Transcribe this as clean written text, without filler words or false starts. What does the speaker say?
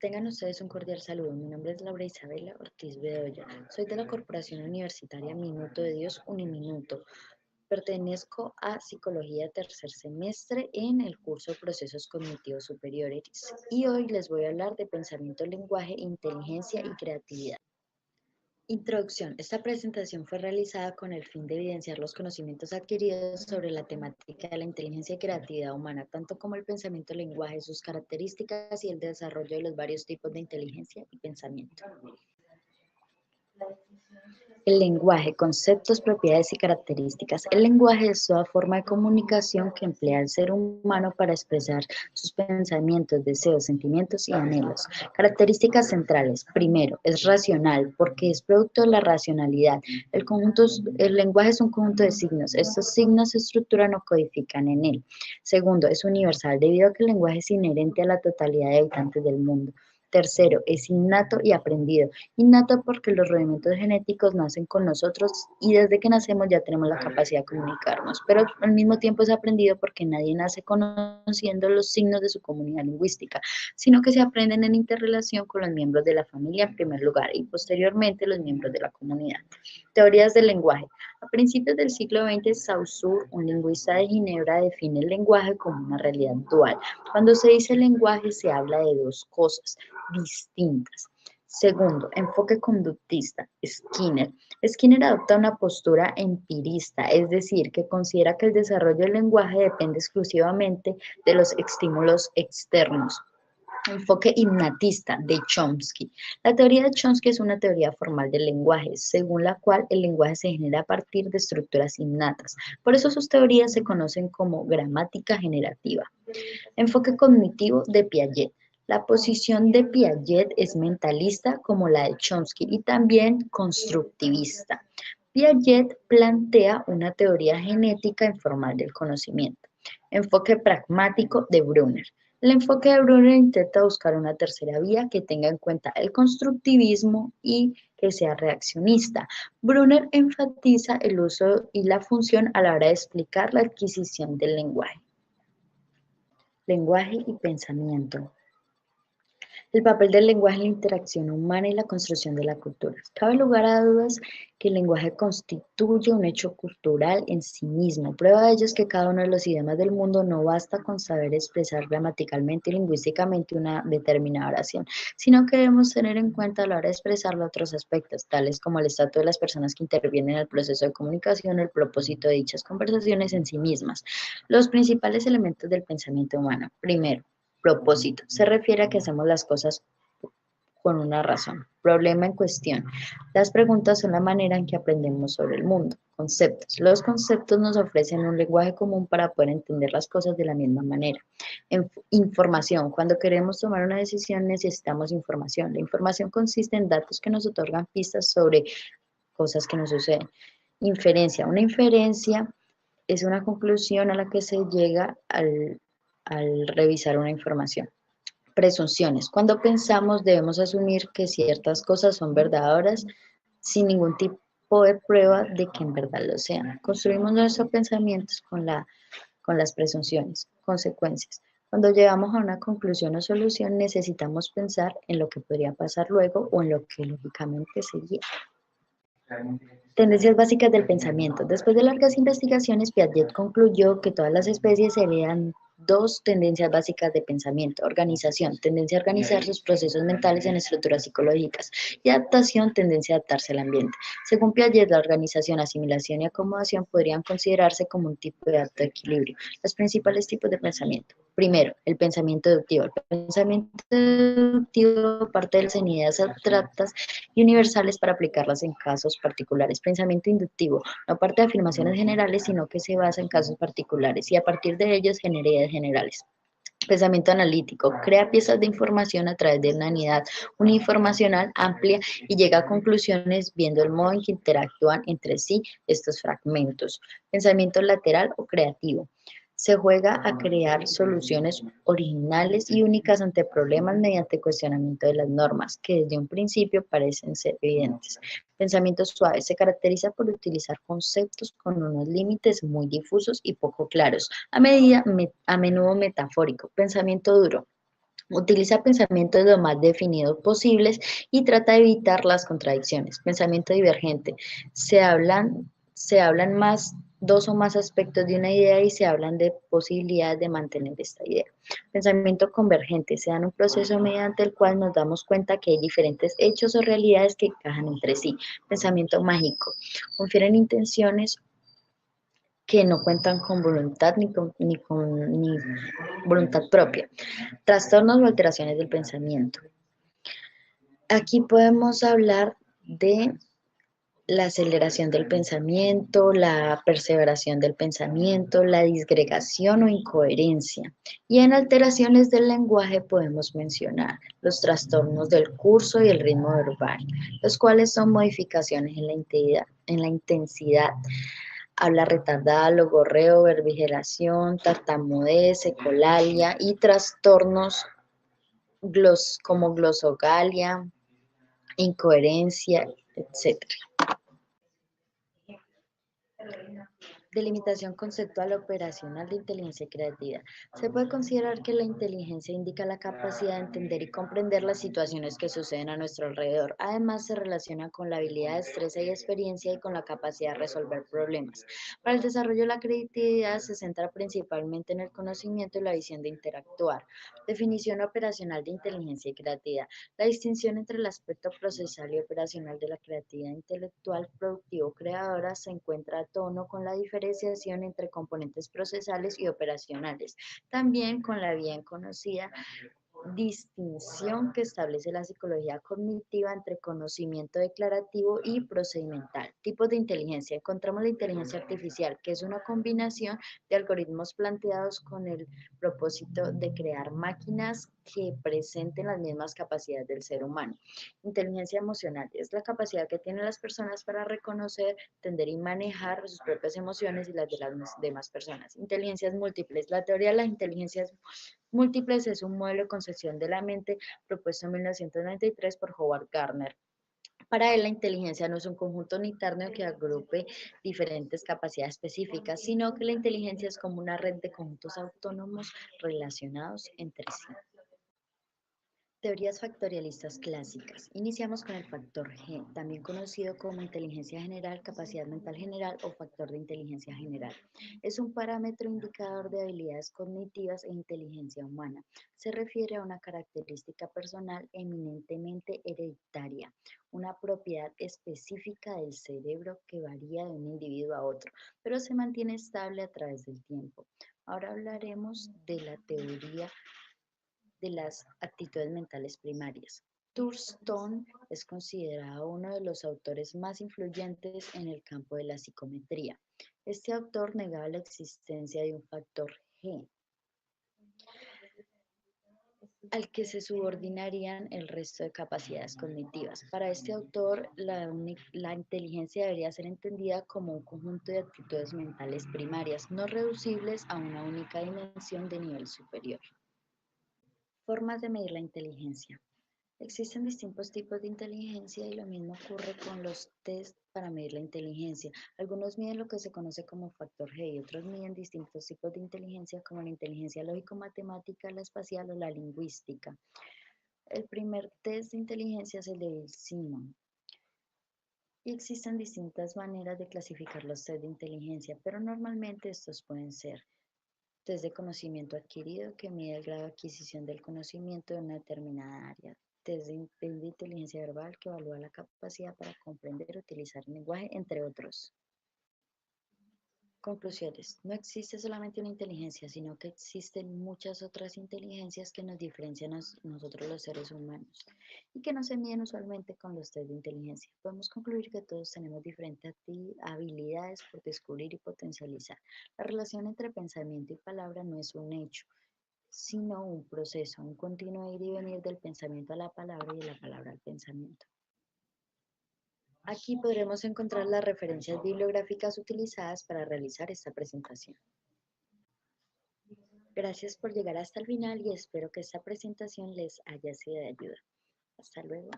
Tengan ustedes un cordial saludo. Mi nombre es Laura Isabela Ortiz Bedoya. Soy de la Corporación Universitaria Minuto de Dios Uniminuto. Pertenezco a Psicología tercer semestre en el curso Procesos Cognitivos Superiores y hoy les voy a hablar de pensamiento, lenguaje, inteligencia y creatividad. Introducción. Esta presentación fue realizada con el fin de evidenciar los conocimientos adquiridos sobre la temática de la inteligencia y creatividad humana, tanto como el pensamiento, lenguaje, sus características y el desarrollo de los varios tipos de inteligencia y pensamiento. El lenguaje, conceptos, propiedades y características. El lenguaje es toda forma de comunicación que emplea el ser humano para expresar sus pensamientos, deseos, sentimientos y anhelos. Características centrales. Primero, es racional porque es producto de la racionalidad. El lenguaje es un conjunto de signos. Estos signos se estructuran o codifican en él. Segundo, es universal debido a que el lenguaje es inherente a la totalidad de habitantes del mundo. Tercero, es innato y aprendido. Innato porque los rudimentos genéticos nacen con nosotros y desde que nacemos ya tenemos la capacidad de comunicarnos, pero al mismo tiempo es aprendido porque nadie nace conociendo los signos de su comunidad lingüística, sino que se aprenden en interrelación con los miembros de la familia en primer lugar y posteriormente los miembros de la comunidad. Teorías del lenguaje. A principios del siglo XX, Saussure, un lingüista de Ginebra, define el lenguaje como una realidad dual. Cuando se dice lenguaje se habla de dos cosas distintas. Segundo, enfoque conductista. Skinner adopta una postura empirista, es decir, que considera que el desarrollo del lenguaje depende exclusivamente de los estímulos externos. Enfoque innatista de Chomsky. La teoría de Chomsky es una teoría formal del lenguaje, según la cual el lenguaje se genera a partir de estructuras innatas. Por eso sus teorías se conocen como gramática generativa. Enfoque cognitivo de Piaget. La posición de Piaget es mentalista como la de Chomsky y también constructivista. Piaget plantea una teoría genética informal del conocimiento. Enfoque pragmático de Brunner. El enfoque de Brunner intenta buscar una tercera vía que tenga en cuenta el constructivismo y que sea reaccionista. Brunner enfatiza el uso y la función a la hora de explicar la adquisición del lenguaje. Lenguaje y pensamiento. El papel del lenguaje en la interacción humana y la construcción de la cultura. Cabe lugar a dudas que el lenguaje constituye un hecho cultural en sí mismo. Prueba de ello es que cada uno de los idiomas del mundo no basta con saber expresar gramaticalmente y lingüísticamente una determinada oración, sino que debemos tener en cuenta a la hora de expresarlo otros aspectos, tales como el estatus de las personas que intervienen en el proceso de comunicación o el propósito de dichas conversaciones en sí mismas. Los principales elementos del pensamiento humano. Primero, propósito. Se refiere a que hacemos las cosas con una razón. Problema en cuestión. Las preguntas son la manera en que aprendemos sobre el mundo. Conceptos. Los conceptos nos ofrecen un lenguaje común para poder entender las cosas de la misma manera. Información. Cuando queremos tomar una decisión necesitamos información. La información consiste en datos que nos otorgan pistas sobre cosas que nos suceden. Inferencia. Una inferencia es una conclusión a la que se llega al revisar una información. Presunciones. Cuando pensamos debemos asumir que ciertas cosas son verdaderas sin ningún tipo de prueba de que en verdad lo sean. Construimos nuestros pensamientos con las presunciones. Consecuencias. Cuando llegamos a una conclusión o solución necesitamos pensar en lo que podría pasar luego o en lo que lógicamente seguía. Tendencias básicas del pensamiento. Después de largas investigaciones, Piaget concluyó que todas las especies heredan dos tendencias básicas de pensamiento: organización, tendencia a organizar sus procesos mentales en estructuras psicológicas, y adaptación, tendencia a adaptarse al ambiente. Según Piaget, la organización, asimilación y acomodación podrían considerarse como un tipo de alto equilibrio. Los principales tipos de pensamiento. Primero, el pensamiento deductivo. El pensamiento deductivo parte de las ideas abstractas y universales para aplicarlas en casos particulares. Pensamiento inductivo no parte de afirmaciones generales, sino que se basa en casos particulares y a partir de ellos genera ideas generales. Pensamiento analítico crea piezas de información a través de una unidad uniformacional amplia y llega a conclusiones viendo el modo en que interactúan entre sí estos fragmentos. Pensamiento lateral o creativo. Se juega a crear soluciones originales y únicas ante problemas mediante cuestionamiento de las normas, que desde un principio parecen ser evidentes. Pensamiento suave se caracteriza por utilizar conceptos con unos límites muy difusos y poco claros, a menudo metafórico. Pensamiento duro Utiliza pensamientos lo más definidos posibles y trata de evitar las contradicciones. Pensamiento divergente. Se hablan más dos o más aspectos de una idea y se hablan de posibilidades de mantener esta idea. Pensamiento convergente. Se da un proceso mediante el cual nos damos cuenta que hay diferentes hechos o realidades que encajan entre sí. Pensamiento mágico. Confieren intenciones que no cuentan con voluntad ni voluntad propia. Trastornos o alteraciones del pensamiento. Aquí podemos hablar de la aceleración del pensamiento, la perseveración del pensamiento, la disgregación o incoherencia. Y en alteraciones del lenguaje podemos mencionar los trastornos del curso y el ritmo verbal, los cuales son modificaciones en la intensidad, habla retardada, logorreo, verbigeración, tartamudez, ecolalia y trastornos como glosogalia, incoherencia, etcétera. Delimitación conceptual operacional de inteligencia creativa. Se puede considerar que la inteligencia indica la capacidad de entender y comprender las situaciones que suceden a nuestro alrededor. Además, se relaciona con la habilidad, destreza y experiencia y con la capacidad de resolver problemas. Para el desarrollo de la creatividad se centra principalmente en el conocimiento y la visión de interactuar. Definición operacional de inteligencia y creatividad. La distinción entre el aspecto procesal y operacional de la creatividad intelectual productivo-creadora se encuentra a tono con la diferenciación entre componentes procesales y operacionales, también con la bien conocida distinción que establece la psicología cognitiva entre conocimiento declarativo y procedimental. Tipos de inteligencia. Encontramos la inteligencia artificial, que es una combinación de algoritmos planteados con el propósito de crear máquinas que presenten las mismas capacidades del ser humano. Inteligencia emocional es la capacidad que tienen las personas para reconocer, entender y manejar sus propias emociones y las de las demás personas. Inteligencias múltiples. La teoría de las inteligencias múltiples es un modelo de concepción de la mente propuesto en 1993 por Howard Gardner. Para él, la inteligencia no es un conjunto unitario que agrupe diferentes capacidades específicas, sino que la inteligencia es como una red de conjuntos autónomos relacionados entre sí. Teorías factorialistas clásicas. Iniciamos con el factor G, también conocido como inteligencia general, capacidad mental general o factor de inteligencia general. Es un parámetro indicador de habilidades cognitivas e inteligencia humana. Se refiere a una característica personal eminentemente hereditaria, una propiedad específica del cerebro que varía de un individuo a otro, pero se mantiene estable a través del tiempo. Ahora hablaremos de la teoría de las actitudes mentales primarias. Thurston es considerado uno de los autores más influyentes en el campo de la psicometría. Este autor negaba la existencia de un factor G, al que se subordinarían el resto de capacidades cognitivas. Para este autor, la inteligencia debería ser entendida como un conjunto de actitudes mentales primarias, no reducibles a una única dimensión de nivel superior. Formas de medir la inteligencia. Existen distintos tipos de inteligencia y lo mismo ocurre con los test para medir la inteligencia. Algunos miden lo que se conoce como factor G y otros miden distintos tipos de inteligencia como la inteligencia lógico-matemática, la espacial o la lingüística. El primer test de inteligencia es el de Bill-Simon. Y existen distintas maneras de clasificar los test de inteligencia, pero normalmente estos pueden ser test de conocimiento adquirido, que mide el grado de adquisición del conocimiento de una determinada área. Test de inteligencia verbal, que evalúa la capacidad para comprender y utilizar el lenguaje, entre otros. Conclusiones. No existe solamente una inteligencia, sino que existen muchas otras inteligencias que nos diferencian a nosotros los seres humanos y que no se miden usualmente con los test de inteligencia. Podemos concluir que todos tenemos diferentes habilidades por descubrir y potencializar. La relación entre pensamiento y palabra no es un hecho, sino un proceso, un continuo ir y venir del pensamiento a la palabra y de la palabra al pensamiento. Aquí podremos encontrar las referencias bibliográficas utilizadas para realizar esta presentación. Gracias por llegar hasta el final y espero que esta presentación les haya sido de ayuda. Hasta luego.